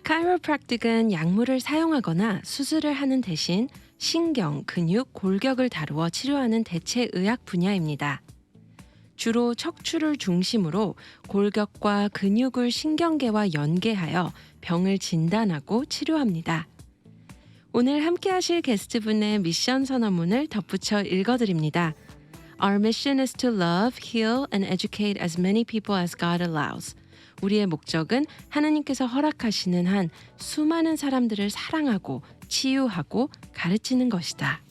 카이로프랙틱은 약물을 사용하거나 수술을 하는 대신 신경, 근육, 골격을 다루어 치료하는 대체 의학 분야입니다. 주로 척추를 중심으로 골격과 근육을 신경계와 연계하여 병을 진단하고 치료합니다. 오늘 함께 하실 게스트분의 미션 선언문을 덧붙여 읽어드립니다. Our mission is to love, heal, and educate as many people as God allows. 우리의 목적은 하나님께서 허락하시는 한 수많은 사람들을 사랑하고 치유하고 가르치는 것이다.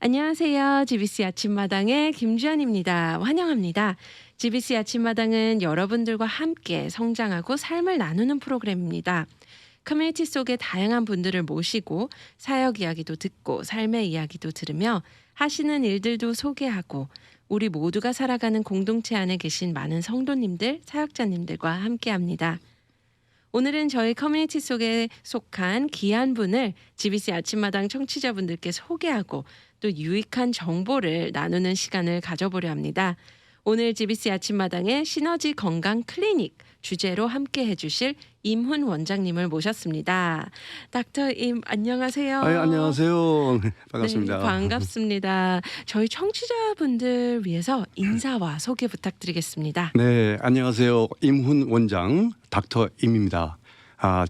안녕하세요. GBC 아침마당의 김주연입니다. 환영합니다. GBC 아침마당은 여러분들과 함께 성장하고 삶을 나누는 프로그램입니다. 커뮤니티 속의 다양한 분들을 모시고 사역 이야기도 듣고 삶의 이야기도 들으며 하시는 일들도 소개하고 우리 모두가 살아가는 공동체 안에 계신 많은 성도님들, 사역자님들과 함께합니다. 오늘은 저희 커뮤니티 속에 속한 귀한 분을 GBC 아침마당 청취자분들께 소개하고 또 유익한 정보를 나누는 시간을 가져보려 합니다. 오늘 GBC 아침마당의 시너지 건강 클리닉 주제로 함께 해주실 임훈 원장님을 모셨습니다. 닥터 임 안녕하세요. 안녕하세요. 반갑습니다. 네, 반갑습니다. 저희 청취자분들 위해서 인사와 소개 부탁드리겠습니다. 네, 안녕하세요. 임훈 원장 닥터 임입니다.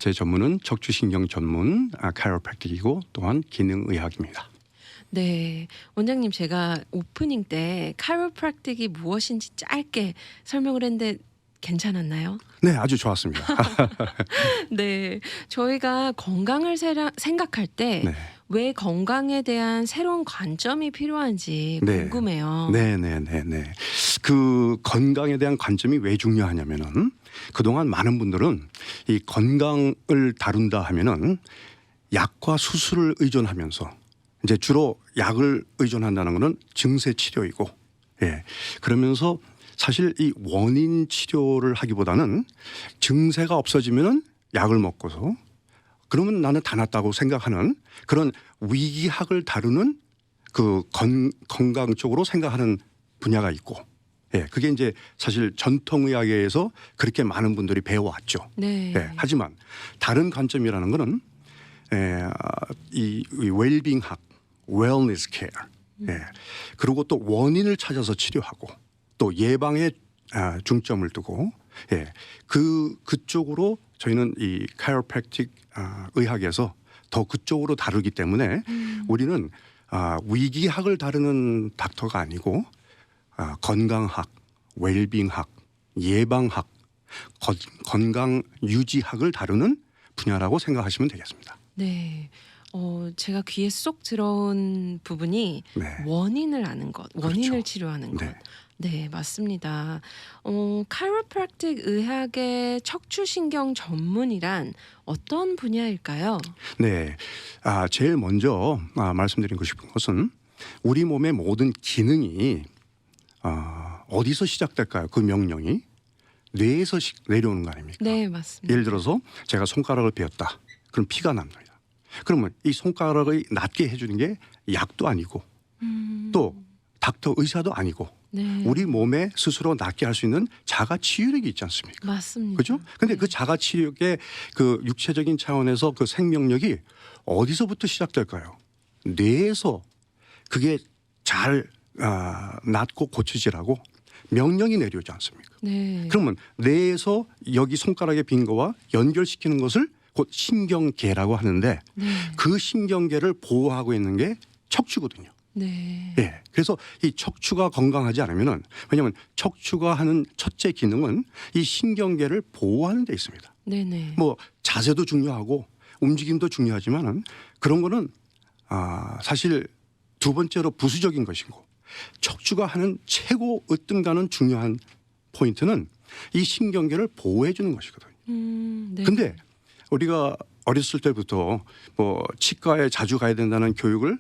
제 전문은 척추신경 전문 카이로프랙틱이고 또한 기능의학입니다. 네, 원장님 제가 오프닝 때 카이로프랙틱이 무엇인지 짧게 설명을 했는데 괜찮았나요? 네, 아주 좋았습니다. 네, 저희가 건강을 생각할 때 왜 건강에 대한 새로운 관점이 필요한지 궁금해요. 네. 그 건강에 대한 관점이 왜 중요하냐면은 그동안 많은 분들은 이 건강을 다룬다 하면은 약과 수술을 의존하면서 이제 주로 약을 의존한다는 것은 증세 치료이고, 그러면서 사실 이 원인 치료를 하기보다는 증세가 없어지면은 약을 먹고서 그러면 나는 다 낫다고 생각하는 그런 위기학을 다루는 그 건강 쪽으로 생각하는 분야가 있고, 그게 이제 사실 전통의학에서 그렇게 많은 분들이 배워왔죠. 네. 하지만 다른 관점이라는 것은 이 웰빙학, 웰니스 케어, 그리고 또 원인을 찾아서 치료하고 또 예방에 중점을 두고, 그쪽으로 저희는 이 카이로프랙틱 의학에서 더 그쪽으로 다루기 때문에 우리는 위기학을 다루는 닥터가 아니고 건강학, 웰빙학, 예방학, 건강 유지학을 다루는 분야라고 생각하시면 되겠습니다. 네. 제가 귀에 쏙 들어온 부분이 원인을 아는 것, 원인을 그렇죠. 치료하는 것. 네, 맞습니다. 카이로프랙틱 의학의 척추신경 전문이란 어떤 분야일까요? 네, 제일 먼저 말씀드리고 싶은 것은 우리 몸의 모든 기능이 어디서 시작될까요? 그 명령이 뇌에서 내려오는 거 아닙니까? 네, 맞습니다. 예를 들어서 제가 손가락을 베었다. 그럼 피가 납니다. 그러면 이 손가락을 낫게 해주는 게 약도 아니고 또 닥터 의사도 아니고 우리 몸에 스스로 낫게 할 수 있는 자가 치유력이 있지 않습니까? 맞습니다. 그렇죠? 근데 그 자가 치유력의 그 육체적인 차원에서 그 생명력이 어디서부터 시작될까요? 뇌에서 그게 잘 낫고 고쳐지라고 명령이 내려오지 않습니까? 네. 그러면 뇌에서 여기 손가락에 빈 거와 연결시키는 것을 곧 신경계라고 하는데 그 신경계를 보호하고 있는 게 척추거든요. 네. 그래서 이 척추가 건강하지 않으면은, 왜냐하면 척추가 하는 첫째 기능은 이 신경계를 보호하는 데 있습니다. 네네. 뭐 자세도 중요하고 움직임도 중요하지만은 그런 거는 사실 두 번째로 부수적인 것이고, 척추가 하는 최고 으뜸가는 중요한 포인트는 이 신경계를 보호해 주는 것이거든요. 네. 근데 우리가 어렸을 때부터 뭐 치과에 자주 가야 된다는 교육을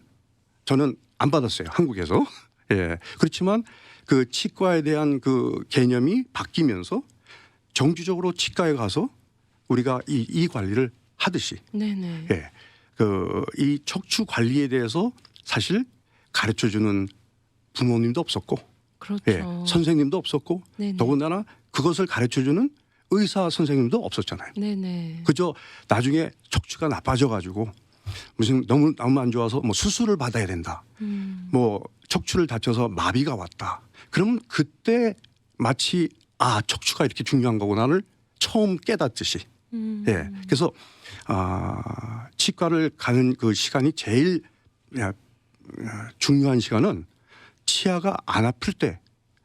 저는 안 받았어요, 한국에서. 그렇지만 그 치과에 대한 그 개념이 바뀌면서 정기적으로 치과에 가서 우리가 이 관리를 하듯이, 네네. 이 척추 관리에 대해서 사실 가르쳐 주는 부모님도 없었고 그렇죠. 예, 선생님도 없었고 네네. 더군다나 그것을 가르쳐주는 의사 선생님도 없었잖아요. 네네. 그저 나중에 척추가 나빠져가지고 무슨 너무 안 좋아서 뭐 수술을 받아야 된다. 뭐 척추를 다쳐서 마비가 왔다. 그러면 그때 마치 척추가 이렇게 중요한 거구나를 처음 깨닫듯이. 예. 그래서 치과를 가는 그 시간이 제일 중요한 시간은 치아가 안 아플 때,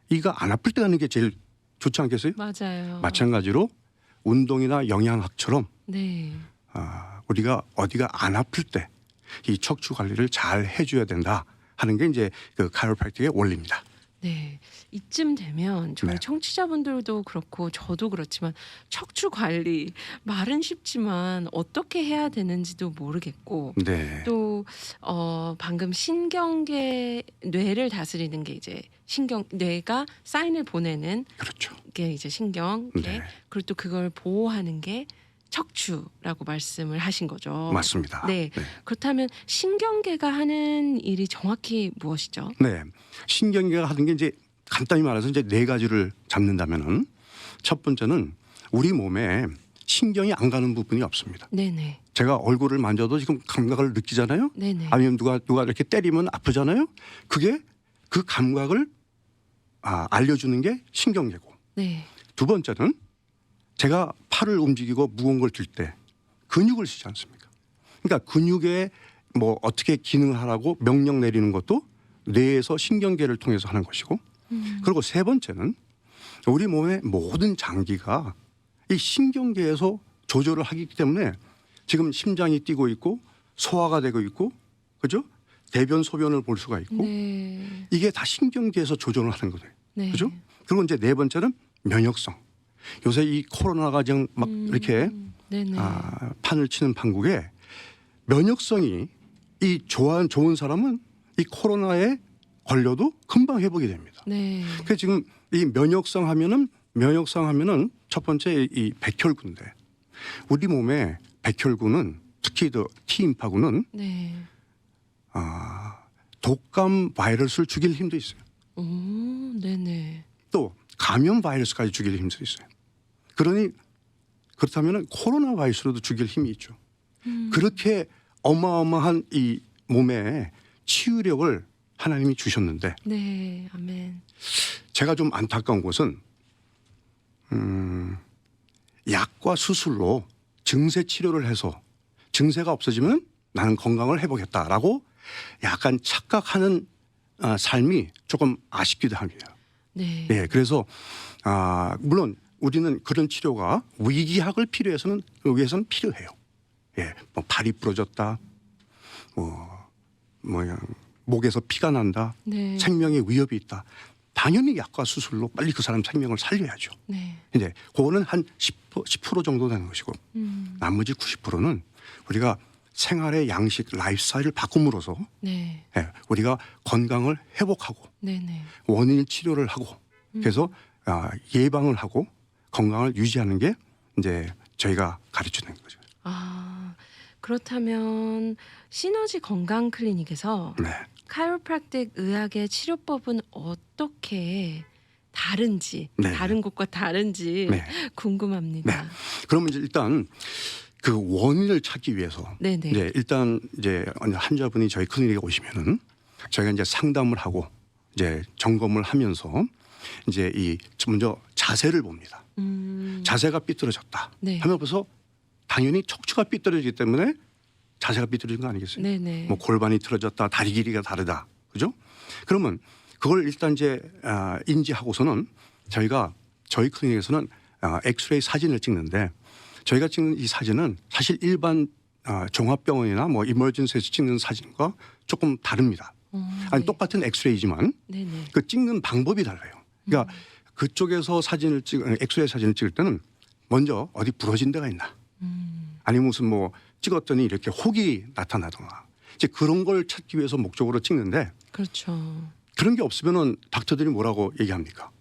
이가 안 아플 때 가는 게 제일 좋지 않겠어요? 맞아요. 마찬가지로 운동이나 영양학처럼 네. 우리가 어디가 안 아플 때 이 척추 관리를 잘 해줘야 된다 하는 게 이제 그 카이로프랙틱의 원리입니다. 네. 이쯤 되면 저희 네. 청취자분들도 그렇고 저도 그렇지만 척추 관리 말은 쉽지만 어떻게 해야 되는지도 모르겠고 네, 또 방금 신경계 뇌를 다스리는 게 이제 뇌가 사인을 보내는 그렇죠. 게 이제 신경계 네, 그리고 또 그걸 보호하는 게 척추라고 말씀을 하신 거죠. 맞습니다. 네. 그렇다면 신경계가 하는 일이 정확히 무엇이죠? 네. 신경계가 하는 게 이제 간단히 말해서 이제 네 가지를 잡는다면은 첫 번째는 우리 몸에 신경이 안 가는 부분이 없습니다. 네네. 제가 얼굴을 만져도 지금 감각을 느끼잖아요. 네네. 아니면 누가 이렇게 때리면 아프잖아요. 그게 그 감각을 알려주는 게 신경계고. 네. 두 번째는 제가 팔을 움직이고 무거운 걸 들 때 근육을 쓰지 않습니까? 그러니까 근육에 뭐 어떻게 기능을 하라고 명령 내리는 것도 뇌에서 신경계를 통해서 하는 것이고 그리고 세 번째는 우리 몸의 모든 장기가 이 신경계에서 조절을 하기 때문에 지금 심장이 뛰고 있고 소화가 되고 있고 그죠? 대변 소변을 볼 수가 있고 네. 이게 다 신경계에서 조절을 하는 거예요. 네. 그죠? 그리고 이제 네 번째는 면역성. 요새 이 코로나가 지금 막 이렇게 네네. 판을 치는 판국에 면역성이 이 좋은 사람은 이 코로나에 걸려도 금방 회복이 됩니다. 네. 그래서 지금 이 면역성 하면은 첫 번째 이 백혈구인데 우리 몸에 백혈구는 특히 T임파구는 네. 독감 바이러스를 죽일 힘도 있어요. 오, 네네. 또 감염 바이러스까지 죽일 힘도 있어요. 그렇다면 코로나 바이러스로도 죽일 힘이 있죠. 그렇게 어마어마한 이 몸에 치유력을 하나님이 주셨는데 네. 아멘. 제가 좀 안타까운 것은 약과 수술로 증세 치료를 해서 증세가 없어지면 나는 건강을 회복했다라고 약간 착각하는 삶이 조금 아쉽기도 합니다. 네. 예, 그래서 물론 우리는 그런 치료가 위기학을 위해서는 필요해요. 예, 뭐 팔이 부러졌다, 목에서 피가 난다, 네. 생명에 위협이 있다. 당연히 약과 수술로 빨리 그 사람 생명을 살려야죠. 네. 이제 그거는 한 10% 정도 되는 것이고 나머지 90%는 우리가 생활의 양식, 라이프스타일을 바꿈으로써 네. 우리가 건강을 회복하고 네네. 원인 치료를 하고 그래서 예방을 하고 건강을 유지하는 게 이제 저희가 가르치는 거죠. 그렇다면 시너지 건강 클리닉에서 네. 카이로프랙틱 의학의 치료법은 어떻게 다른지, 네. 다른 곳과 다른지 네. 궁금합니다. 그러면 이제 일단 그 원인을 찾기 위해서 네네. 이제 일단 이제 환자분이 저희 클리닉에 오시면은 저희가 이제 상담을 하고 이제 점검을 하면서 이제 먼저 자세를 봅니다. 자세가 삐뚤어졌다. 네. 하면 벌써 당연히 척추가 삐뚤어지기 때문에 자세가 삐뚤어진 거 아니겠어요? 네네. 뭐 골반이 틀어졌다, 다리 길이가 다르다, 그죠? 그러면 그걸 일단 이제 인지하고서는 저희 클리닉에서는 엑스레이 사진을 찍는데 저희가 찍는 이 사진은 사실 일반 종합병원이나 뭐 이머전시에서 찍는 사진과 조금 다릅니다. 아니 네. 똑같은 엑스레이지만 네네. 그 찍는 방법이 달라요. 그러니까 그쪽에서 엑스레이 사진을 찍을 때는 먼저 어디 부러진 데가 있나, 아니면 무슨 뭐 찍었더니 이렇게 혹이 나타나거나 이제 그런 걸 찾기 위해서 목적으로 찍는데 그렇죠. 그런 게 없으면은 닥터들이 뭐라고 얘기합니까?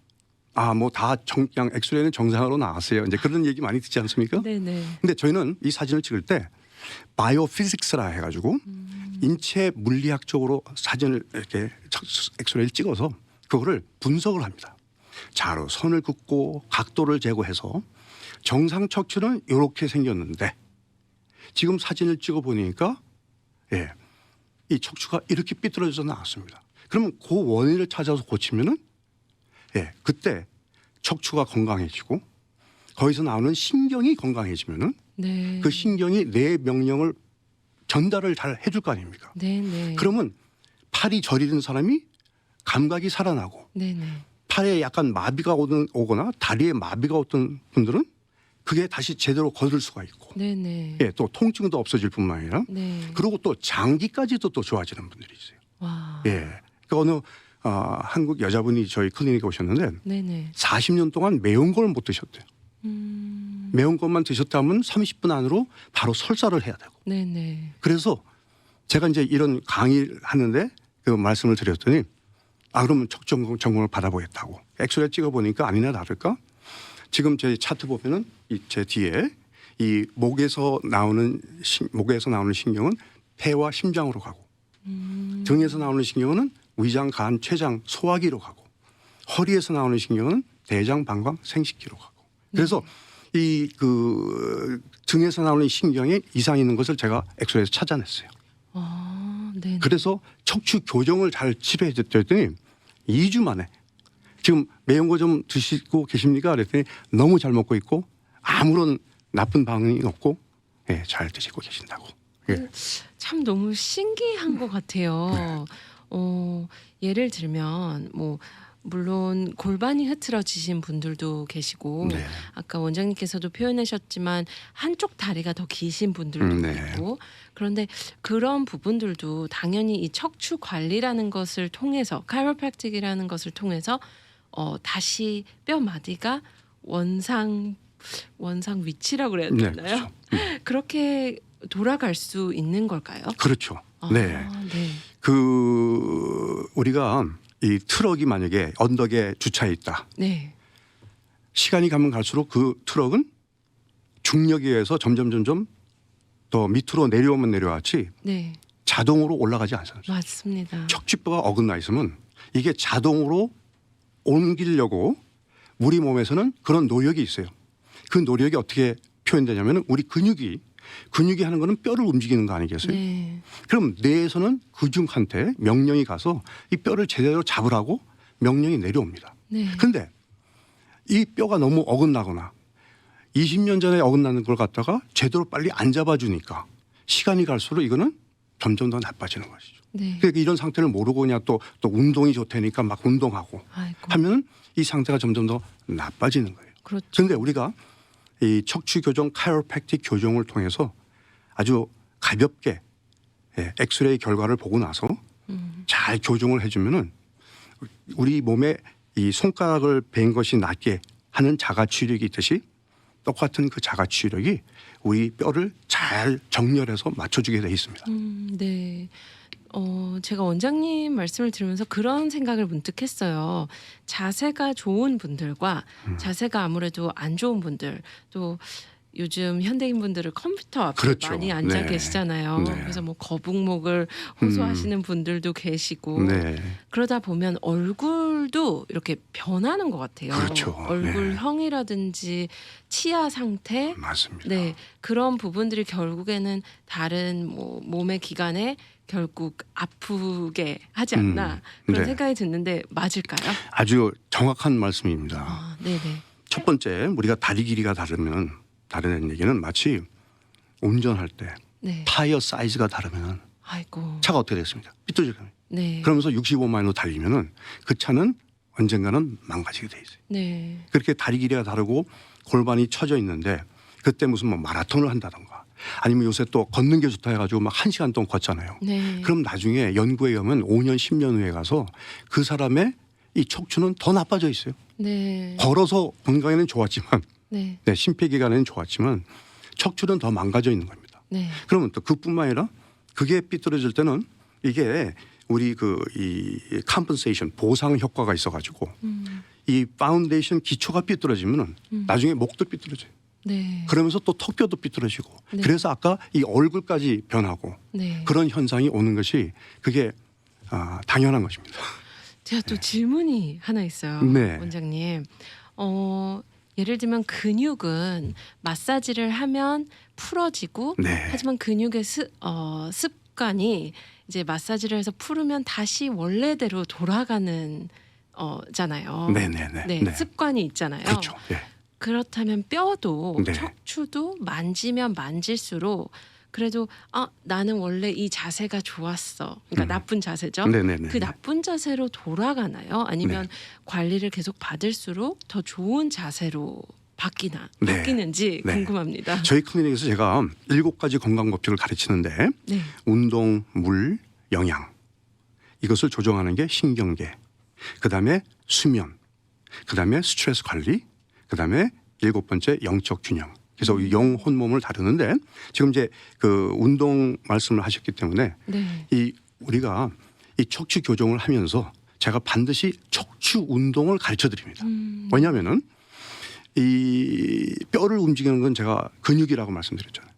뭐 다 그냥 엑스레이는 정상으로 나왔어요. 이제 그런 얘기 많이 듣지 않습니까? 네네. 근데 저희는 이 사진을 찍을 때 바이오피직스라 해가지고 인체 물리학적으로 사진을 이렇게 엑스레이를 찍어서 그거를 분석을 합니다. 자로 선을 긋고 각도를 제고해서 정상 척추는 이렇게 생겼는데 지금 사진을 찍어 보니까 이 척추가 이렇게 삐뚤어져서 나왔습니다. 그러면 그 원인을 찾아서 고치면은 그때 척추가 건강해지고 거기서 나오는 신경이 건강해지면은 네. 그 신경이 내 명령을 전달을 잘 해줄 거 아닙니까? 네네. 그러면 팔이 저리는 사람이 감각이 살아나고 네네. 팔에 약간 마비가 오거나 다리에 마비가 오던 분들은 그게 다시 제대로 걷을 수가 있고 네네. 또 통증도 없어질 뿐만 아니라 네. 그리고 또 장기까지도 또 좋아지는 분들이 있어요. 와. 그 어느 한국 여자분이 저희 클리닉에 오셨는데 네네. 40년 동안 매운 걸 못 드셨대요. 매운 것만 드셨다면 30분 안으로 바로 설사를 해야 되고. 네네. 그래서 제가 이제 이런 강의를 하는데 그 말씀을 드렸더니 그러면 척추 점검을 받아보겠다고. 엑스레이 찍어보니까 아니나 다를까 지금 제 차트 보면은 제 뒤에 이 목에서 나오는 신경은 폐와 심장으로 가고 등에서 나오는 신경은 위장, 간, 췌장, 소화기로 가고 허리에서 나오는 신경은 대장, 방광, 생식기로 가고 그래서 이 그 등에서 나오는 신경에 이상이 있는 것을 제가 엑스레이에서 찾아냈어요. 네. 그래서 척추 교정을 잘 치료해 줬더니 2주 만에 지금 매운 거 좀 드시고 계십니까? 그랬더니 너무 잘 먹고 있고 아무런 나쁜 반응이 없고 잘 드시고 계신다고. 참 너무 신기한 것 같아요. 네. 예를 들면 뭐 물론 골반이 흐트러지신 분들도 계시고 네. 아까 원장님께서도 표현하셨지만 한쪽 다리가 더 기신 분들도 네. 있고 그런데 그런 부분들도 당연히 이 척추 관리라는 것을 통해서 카이로프랙틱이라는 것을 통해서 다시 뼈 마디가 원상 위치라고 그래야 네, 되나요? 그렇죠. 그렇게 돌아갈 수 있는 걸까요? 그렇죠. 네. 네. 그 우리가 이 트럭이 만약에 언덕에 주차해 있다. 네. 시간이 가면 갈수록 그 트럭은 중력에 의해서 점점 더 밑으로 내려오면 내려왔지 네. 자동으로 올라가지 않습니다. 맞습니다. 척추뼈가 어긋나 있으면 이게 자동으로 옮기려고 우리 몸에서는 그런 노력이 있어요. 그 노력이 어떻게 표현되냐면 우리 근육이 하는 거는 뼈를 움직이는 거 아니겠어요? 네. 그럼 뇌에서는 근육한테 명령이 가서 이 뼈를 제대로 잡으라고 명령이 내려옵니다. 네. 그런데 이 뼈가 너무 어긋나거나 20년 전에 어긋나는 걸 갖다가 제대로 빨리 안 잡아주니까 시간이 갈수록 이거는 점점 더 나빠지는 것이죠. 네. 그러니까 이런 상태를 모르고 그냥 또 운동이 좋다니까 막 운동하고 아이고. 하면 이 상태가 점점 더 나빠지는 거예요. 그렇죠. 그런데 우리가 이 척추 교정, 카이로프랙틱 교정을 통해서 아주 가볍게 엑스레이 결과를 보고 나서 잘 교정을 해주면은 우리 몸에 이 손가락을 벤 것이 낫게 하는 자가치력이 있듯이 똑같은 그 자가치력이 우리 뼈를 잘 정렬해서 맞춰주게 돼 있습니다. 네. 제가 원장님 말씀을 들으면서 그런 생각을 문득 했어요. 자세가 좋은 분들과 자세가 아무래도 안 좋은 분들 또 요즘 현대인 분들은 컴퓨터 앞에 그렇죠. 많이 앉아 네. 계시잖아요. 네. 그래서 뭐 거북목을 호소하시는 분들도 계시고 네. 그러다 보면 얼굴도 이렇게 변하는 것 같아요. 그렇죠. 얼굴형이라든지 치아 상태, 맞습니다. 네 그런 부분들이 결국에는 다른 뭐 몸의 기관에 결국 아프게 하지 않나 그런 네. 생각이 드는데 맞을까요? 아주 정확한 말씀입니다. 네네. 첫 번째 우리가 다리 길이가 다르다는 얘기는 마치 운전할 때 네. 타이어 사이즈가 다르면 아이고. 차가 어떻게 됐습니까? 삐뚤어져 갑니다. 네. 그러면서 65마일로 달리면은 그 차는 언젠가는 망가지게 돼 있어요. 네. 그렇게 다리 길이가 다르고 골반이 처져 있는데 그때 무슨 뭐 마라톤을 한다던가 아니면 요새 또 걷는 게 좋다 해가지고 막 1시간 동안 걷잖아요. 네. 그럼 나중에 연구에 의하면 5년 10년 후에 가서 그 사람의 이 척추는 더 나빠져 있어요. 네. 걸어서 건강에는 좋았지만 네. 심폐기관에는 좋았지만 척추는 더 망가져 있는 겁니다. 네. 그러면 또 그뿐만 아니라 그게 삐뚤어질 때는 이게 우리 이 컴pen세이션 보상 효과가 있어가지고 이 파운데이션 기초가 삐뚤어지면은 나중에 목도 삐뚤어져요. 네. 그러면서 또 턱뼈도 삐뚤어지고 네. 그래서 아까 이 얼굴까지 변하고 네. 그런 현상이 오는 것이 그게 당연한 것입니다. 제가 또 질문이 하나 있어요, 네. 원장님. 예를 들면 근육은 마사지를 하면 풀어지고 네. 하지만 근육의 습관이 이제 마사지를 해서 풀으면 다시 원래대로 돌아가는 잖아요. 네네네. 네, 네. 습관이 있잖아요. 그렇죠. 예. 그렇다면 뼈도 네. 척추도 만지면 만질수록 그래도 나는 원래 이 자세가 좋았어. 그러니까 나쁜 자세죠. 네네네. 그 나쁜 자세로 돌아가나요? 아니면 관리를 계속 받을수록 더 좋은 자세로 네. 바뀌는지 네. 궁금합니다. 저희 클리닉에서 제가 7가지 건강 법칙을 가르치는데 네. 운동, 물, 영양 이것을 조정하는 게 신경계, 그다음에 수면, 그다음에 스트레스 관리, 그다음에 7번째 영적 균형. 그래서 영 혼몸을 다루는데 지금 이제 그 운동 말씀을 하셨기 때문에 네. 우리가 이 척추 교정을 하면서 제가 반드시 척추 운동을 가르쳐 드립니다. 왜냐하면은 이 뼈를 움직이는 건 제가 근육이라고 말씀드렸잖아요.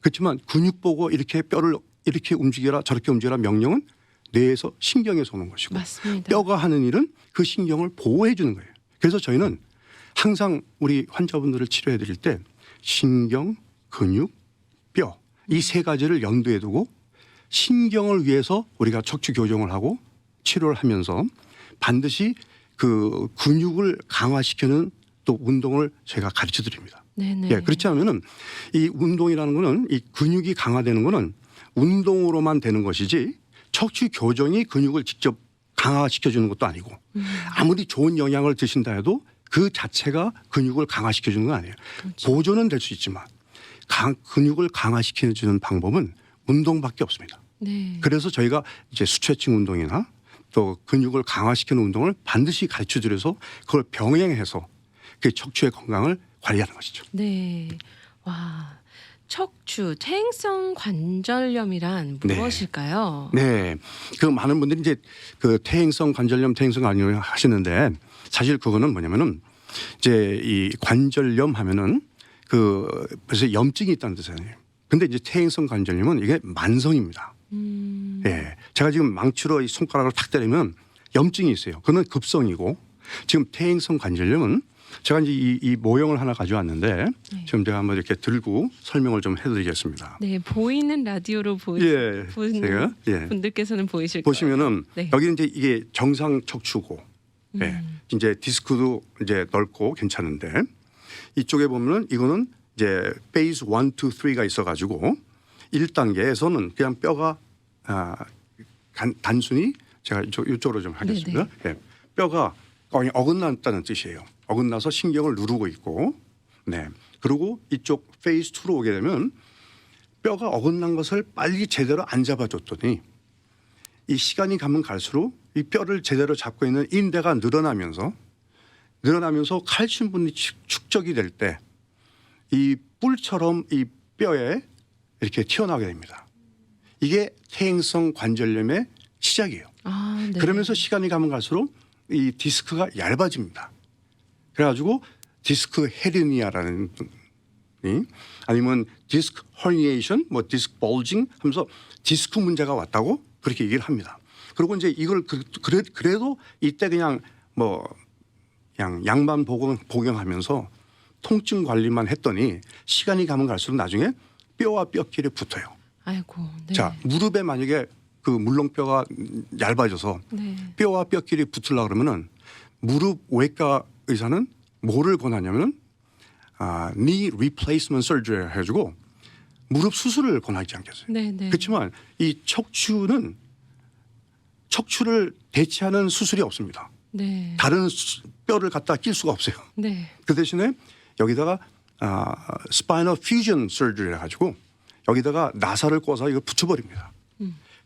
그렇지만 근육 보고 이렇게 뼈를 이렇게 움직여라 저렇게 움직여라 명령은 뇌에서 신경에서 오는 것이고 맞습니다. 뼈가 하는 일은 그 신경을 보호해 주는 거예요. 그래서 저희는 항상 우리 환자분들을 치료해 드릴 때 신경, 근육, 뼈 이 3가지를 연두에 두고 신경을 위해서 우리가 척추 교정을 하고 치료를 하면서 반드시 그 근육을 강화시키는 또 운동을 제가 가르쳐 드립니다. 네네. 예, 그렇지 않으면은 이 운동이라는 거는 이 근육이 강화되는 거는 운동으로만 되는 것이지 척추 교정이 근육을 직접 강화시켜 주는 것도 아니고 아무리 좋은 영양을 드신다 해도 그 자체가 근육을 강화시켜 주는 건 아니에요. 그렇죠. 보조는 될 수 있지만 근육을 강화시켜 주는 방법은 운동밖에 없습니다. 네. 그래서 저희가 이제 스트레칭 운동이나 또 근육을 강화시키는 운동을 반드시 가르쳐 드려서 그걸 병행해서 그 척추의 건강을 관리하는 것이죠. 네. 와. 척추 퇴행성 관절염이란 네. 무엇일까요? 네. 그 많은 분들이 이제 그 퇴행성 관절염 하시는데 사실 그거는 뭐냐면은 이제 이 관절염 하면은 그래서 염증이 있다는 뜻이에요. 근데 이제 퇴행성 관절염은 이게 만성입니다. 예. 제가 지금 망치로 이 손가락을 탁 때리면 염증이 있어요. 그건 급성이고 지금 퇴행성 관절염은 제가 이제 이 모형을 하나 가져왔는데 네. 지금 제가 한번 이렇게 들고 설명을 좀 해드리겠습니다. 네, 보이는 라디오로 예, 보는 제가 예. 분들께서는 보이실 보시면은 네. 여기 이제 이게 정상 척추고, 예. 이제 디스크도 이제 넓고 괜찮은데 이쪽에 보면은 이거는 이제 페이스 1, 2, 3가 있어가지고 1단계에서는 그냥 뼈가 단순히 제가 이쪽으로 좀 하겠습니다. 예. 뼈가 어긋났다는 뜻이에요. 어긋나서 거신경을 누르고 있고, 네. 그리고 이쪽 페이스 2로 오게 되면 뼈가 어긋난 것을 빨리 제대로 안 잡아줬더니 이 시간이 가면 갈수록 이 뼈를 제대로 잡고 있는 인대가 늘어나면서 칼슘 분이 축적이 될 때 이 뿔처럼 이 뼈에 이렇게 튀어나오게 됩니다. 이게 퇴행성 관절염의 시작이에요. 네. 그러면서 시간이 가면 갈수록 이 디스크가 얇아집니다. 그래가지고 디스크 헤르니아라는 아니면 디스크 허니에이션, 뭐 디스크 볼징 하면서 디스크 문제가 왔다고 그렇게 얘기를 합니다. 그리고 이제 이걸 그래도 이때 그냥 약만 복용하면서 통증 관리만 했더니 시간이 가면 갈수록 나중에 뼈와 뼈끼리 붙어요. 아이고. 네. 자, 무릎에 만약에 그 물렁뼈가 얇아져서 네. 뼈와 뼈끼리 붙으려고 그러면은 무릎 외과 의사는 뭐를 권하냐면은 knee replacement surgery 해가지고 무릎 수술을 권하지 않겠어요. 네, 네. 그렇지만 이 척추를 대체하는 수술이 없습니다. 네. 다른 뼈를 갖다 낄 수가 없어요. 네. 그 대신에 여기다가 spinal fusion surgery 해가지고 여기다가 나사를 꽂아서 이걸 붙여버립니다.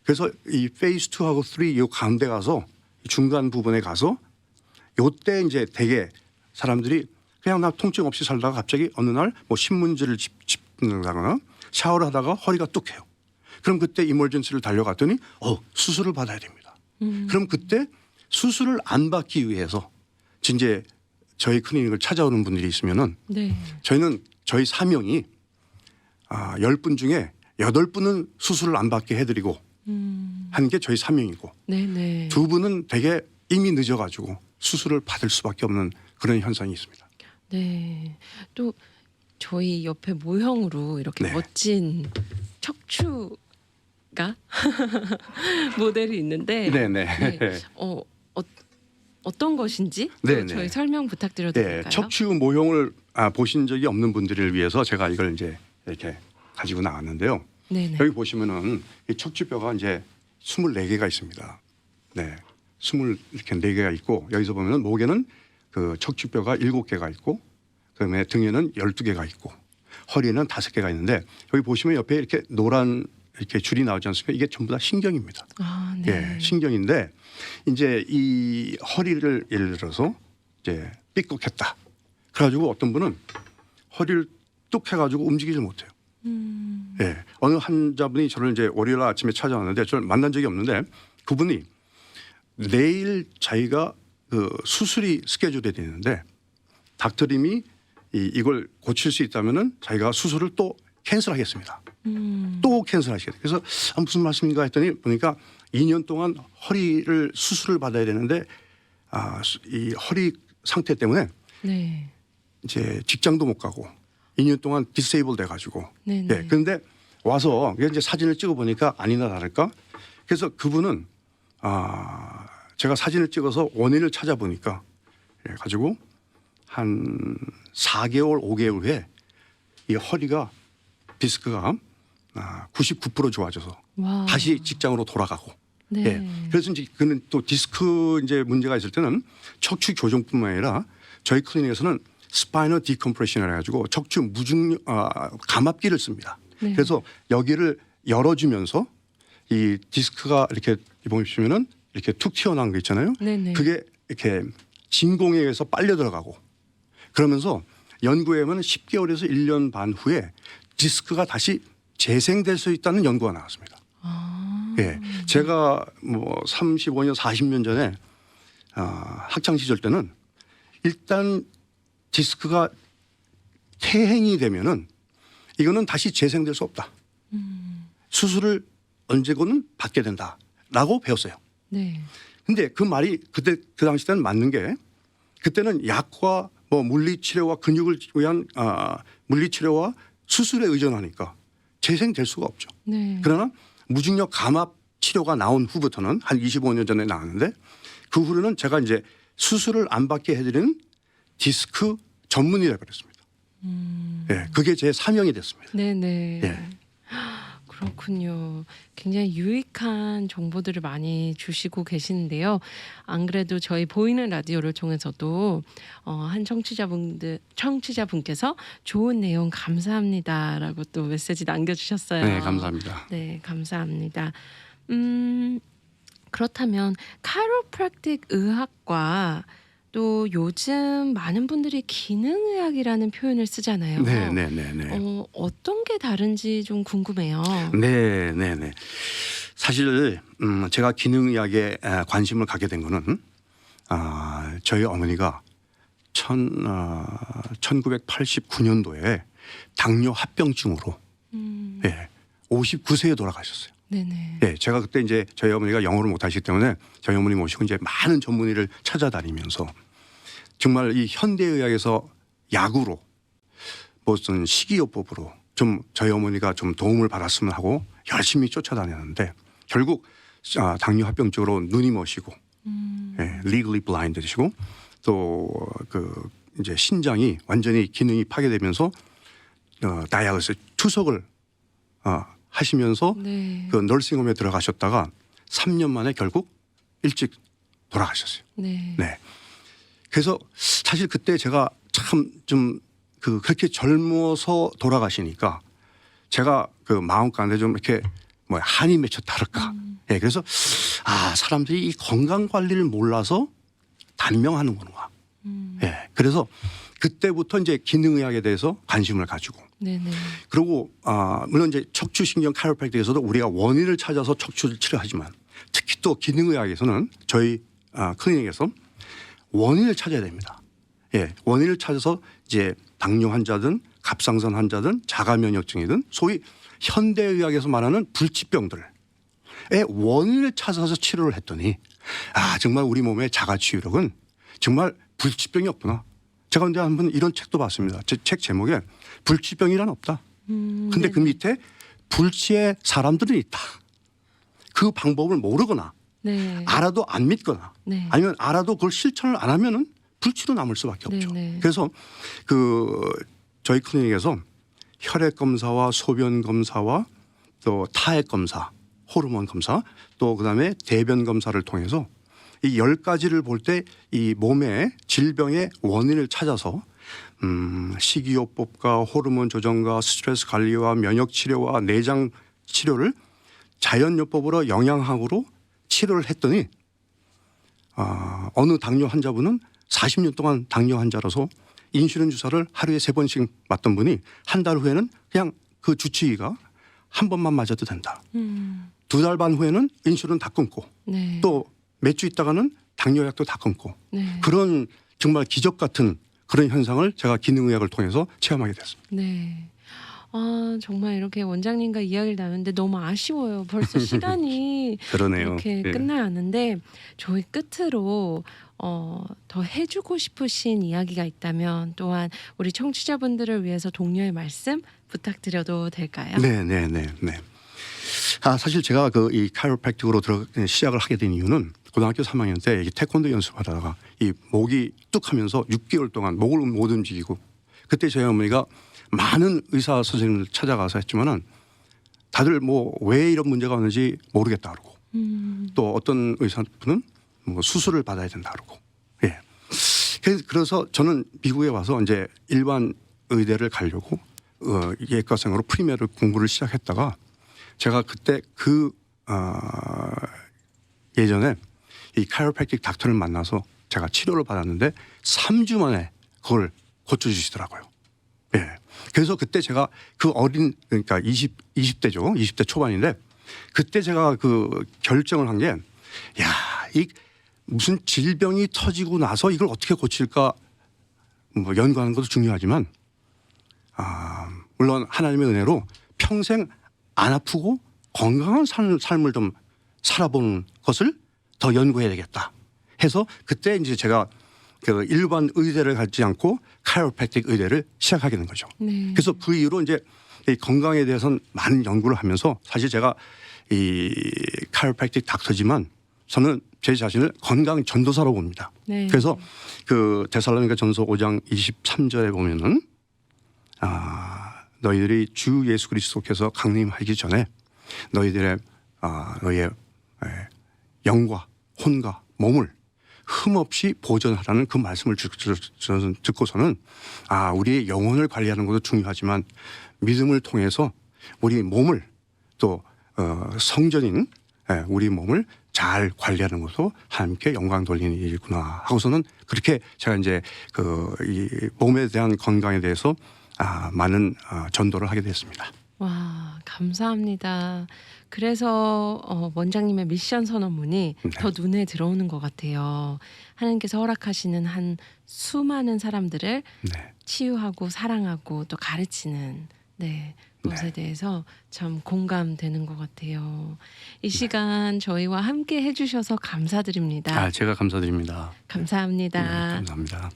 그래서 이 페이스 2하고 3 이 가운데 가서 중간 부분에 가서 요때 이제 되게 사람들이 그냥 나 통증 없이 살다가 갑자기 어느 날 뭐 신문지를 짚는다거나 샤워를 하다가 허리가 뚝해요. 그럼 그때 이멀전시를 달려갔더니 수술을 받아야 됩니다. 그럼 그때 수술을 안 받기 위해서 이제 저희 클리닉을 찾아오는 분들이 있으면은 네. 저희는 저희 사명이 10분 중에 8분은 수술을 안 받게 해드리고 하는 게 저희 사명이고 네, 네. 2분은 되게 이미 늦어가지고 수술을 받을 수밖에 없는 그런 현상이 있습니다. 네. 또 저희 옆에 모형으로 이렇게 네. 멋진 척추가 모델이 있는데 네네. 네. 어떤 것인지 또 네네. 저희 설명 부탁드려도 네, 될까요? 척추 모형을 보신 적이 없는 분들을 위해서 제가 이걸 이제 이렇게 가지고 나왔는데요. 네네. 여기 보시면은 이 척추뼈가 이제 24개가 있습니다. 네. 24개가 있고 여기서 보면은 목에는 그 척추뼈가 7개가 있고 그다음에 등에는 12개가 있고 허리에는 5개가 있는데 여기 보시면 옆에 이렇게 노란 이렇게 줄이 나오지 않습니까? 이게 전부 다 신경입니다. 아, 네. 예, 신경인데 이제 이 허리를 예를 들어서 이제 삐걱했다. 그래가지고 어떤 분은 허리를 뚝 해가지고 움직이질 못해요. 예, 어느 환자분이 저를 이제 월요일 아침에 찾아왔는데 저를 만난 적이 없는데 그분이 내일 자기가 그 수술이 스케줄이 되는데 닥터님이 이걸 고칠 수 있다면은 자기가 수술을 또 캔슬하겠습니다. 또 캔슬하시겠다. 그래서 무슨 말씀인가 했더니 보니까 2년 동안 허리를 수술을 받아야 되는데 이 허리 상태 때문에 네. 이제 직장도 못 가고 2년 동안 디세이블 돼가지고 네네. 예, 그런데 와서 이제 사진을 찍어 보니까 아니나 다를까 그래서 그분은 제가 사진을 찍어서 원인을 찾아보니까 예, 가지고 한 4개월 5개월 후에 이 허리가 디스크가 99% 좋아져서 와. 다시 직장으로 돌아가고 네. 예. 그래서 이제 그는 또 디스크 이제 문제가 있을 때는 척추 교정뿐만 아니라 저희 클리닉에서는 스파이널 디컴프레션을 해가지고 척추 무중력 감압기를 씁니다. 네. 그래서 여기를 열어주면서 이 디스크가 이렇게 보시면은 이렇게 툭 튀어나온 거 있잖아요. 네네. 그게 이렇게 진공에 의해서 빨려 들어가고 그러면서 연구에 의하면 10개월에서 1년 반 후에 디스크가 다시 재생될 수 있다는 연구가 나왔습니다. 예, 제가 뭐 35년, 40년 전에 학창 시절 때는 일단 디스크가 퇴행이 되면은 이거는 다시 재생될 수 없다. 수술을 언제고는 받게 된다라고 배웠어요. 네. 근데 그 말이 그때 그 당시 때는 맞는 게 그때는 약과 뭐 물리치료와 근육을 위한 물리치료와 수술에 의존하니까 재생될 수가 없죠. 네. 그러나 무중력 감압 치료가 나온 후부터는 한 25년 전에 나왔는데 그 후로는 제가 이제 수술을 안 받게 해드리는 디스크 전문이 되어버렸습니다. 예, 그게 제 사명이 됐습니다. 네네. 예. 그렇군요. 굉장히 유익한 정보들을 많이 주시고 계시는데요. 안 그래도 저희 보이는 라디오를 통해서도 한 청취자분께서 좋은 내용 감사합니다라고 또 메시지 남겨주셨어요. 네, 감사합니다. 네, 감사합니다. 그렇다면 카이로프랙틱 의학과 또 요즘 많은 분들이 기능의학이라는 표현을 쓰잖아요. 네, 네, 네, 네. 어떤 게 다른지 좀 궁금해요. 네, 네, 네. 사실 제가 기능의학에 관심을 갖게 된 거는 저희 어머니가 1989년도에 당뇨 합병증으로 예, 59세에 돌아가셨어요. 네네. 예, 제가 그때 이제 저희 어머니가 영어를 못하시기 때문에 저희 어머니 모시고 이제 많은 전문의를 찾아다니면서 정말 이 현대의학에서 약으로 무슨 식이요법으로 좀 저희 어머니가 좀 도움을 받았으면 하고 열심히 쫓아다녔는데 결국 당뇨 합병증으로 눈이 머시고 예, legally blind 되시고 또 그 이제 신장이 완전히 기능이 파괴되면서 다이아리시스 투석을 하시면서 네. 그 널싱홈에 들어가셨다가 3년 만에 결국 일찍 돌아가셨어요. 네. 네. 그래서 사실 그때 제가 참 좀 그렇게 젊어서 돌아가시니까 제가 그 마음 가운데 좀 이렇게 뭐 한이 맺혔다 할까. 예. 그래서 사람들이 이 건강 관리를 몰라서 단명하는구나. 예. 그래서 그때부터 이제 기능의학에 대해서 관심을 가지고 네네. 그리고 물론 이제 척추신경 카이로프랙틱에서도 우리가 원인을 찾아서 척추를 치료하지만 특히 또 기능의학에서는 저희 클리닉에서 원인을 찾아야 됩니다. 예, 원인을 찾아서 이제 당뇨 환자든 갑상선 환자든 자가면역증이든 소위 현대의학에서 말하는 불치병들의 원인을 찾아서 치료를 했더니 정말 우리 몸의 자가치유력은 정말 불치병이 없구나. 제가 근데 한번 이런 책도 봤습니다. 책 제목에 불치병이란 없다. 근데 네네. 그 밑에 불치의 사람들은 있다. 그 방법을 모르거나 네. 알아도 안 믿거나 네. 아니면 알아도 그걸 실천을 안 하면은 불치로 남을 수밖에 없죠. 네네. 그래서 저희 클리닉에서 혈액 검사와 소변 검사와 또 타액 검사, 호르몬 검사, 또 그다음에 대변 검사를 통해서 이 10가지를 볼 때 이 몸의 질병의 원인을 찾아서 식이요법과 호르몬 조정과 스트레스 관리와 면역 치료와 내장 치료를 자연요법으로 영양학으로 치료를 했더니 어느 당뇨 환자분은 40년 동안 당뇨 환자라서 인슐린 주사를 하루에 3번씩 맞던 분이 한 달 후에는 그냥 그 주치의가 한 번만 맞아도 된다. 2달 반 후에는 인슐린 다 끊고 네. 또 몇 주 있다가는 당뇨약도 다 끊고 네. 그런 정말 기적 같은 그런 현상을 제가 기능의학을 통해서 체험하게 됐습니다. 네. 정말 이렇게 원장님과 이야기를 나누는데 너무 아쉬워요. 벌써 시간이 그러네요. 이렇게 예. 끝나야 하는데 저희 끝으로 더 해주고 싶으신 이야기가 있다면 또한 우리 청취자분들을 위해서 동료의 말씀 부탁드려도 될까요? 네. 사실 제가 이 카이로프랙틱으로 시작을 하게 된 이유는 고등학교 3학년 때 이 태권도 연습하다가 이 목이 뚝하면서 6개월 동안 목을 못 움직이고 그때 저희 어머니가 많은 의사 선생님을 찾아가서 했지만은 다들 뭐 왜 이런 문제가 왔는지 모르겠다 그러고 또 어떤 의사분은 뭐 수술을 받아야 된다 그러고 예. 그래서 저는 미국에 와서 이제 일반 의대를 가려고 예과생으로 프리메를 공부를 시작했다가 제가 그때 예전에 이 카이로프랙틱 닥터를 만나서 제가 치료를 받았는데 3주 만에 그걸 고쳐주시더라고요. 예. 그래서 그때 제가 그러니까 20대죠. 20대 초반인데 그때 제가 결정을 한 게 이 무슨 질병이 터지고 나서 이걸 어떻게 고칠까 뭐 연구하는 것도 중요하지만 물론 하나님의 은혜로 평생 안 아프고 건강한 삶을 좀 살아보는 것을 더 연구해야 되겠다 해서 그때 이제 제가 일반 의대를 가지 않고 카이로프랙틱 의대를 시작하게 된 거죠. 네. 그래서 그 이후로 이제 이 건강에 대해서는 많은 연구를 하면서 사실 제가 이 카이로프랙틱 닥터지만 저는 제 자신을 건강 전도사로 봅니다. 네. 그래서 데살로니가 전서 5장 23절에 보면은 너희들이 주 예수 그리스도께서 강림하기 전에 너희의 영과 혼과 몸을 흠없이 보존하라는 그 말씀을 듣고서는 우리의 영혼을 관리하는 것도 중요하지만 믿음을 통해서 우리 몸을 또 성전인 우리 몸을 잘 관리하는 것도 하나님께 영광 돌리는 일이구나 하고서는 그렇게 제가 이제 이 몸에 대한 건강에 대해서 많은 전도를 하게 됐습니다. 와, 감사합니다. 그래서 원장님의 미션 선언문이 네. 더 눈에 들어오는 것 같아요. 하나님께서 허락하시는 한 수많은 사람들을 네. 치유하고 사랑하고 또 가르치는 것에 대해서 참 공감되는 것 같아요. 이 시간 저희와 함께 해주셔서 감사드립니다. 제가 감사드립니다. 감사합니다. 네, 감사합니다.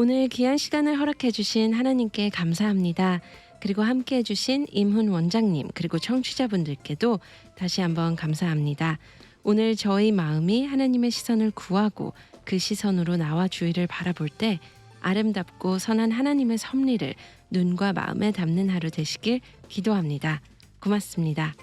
오늘 귀한 시간을 허락해 주신 하나님께 감사합니다. 그리고 함께 해주신 임훈 원장님 그리고 청취자분들께도 다시 한번 감사합니다. 오늘 저희 마음이 하나님의 시선을 구하고 그 시선으로 나와 주위를 바라볼 때 아름답고 선한 하나님의 섭리를 눈과 마음에 담는 하루 되시길 기도합니다. 고맙습니다.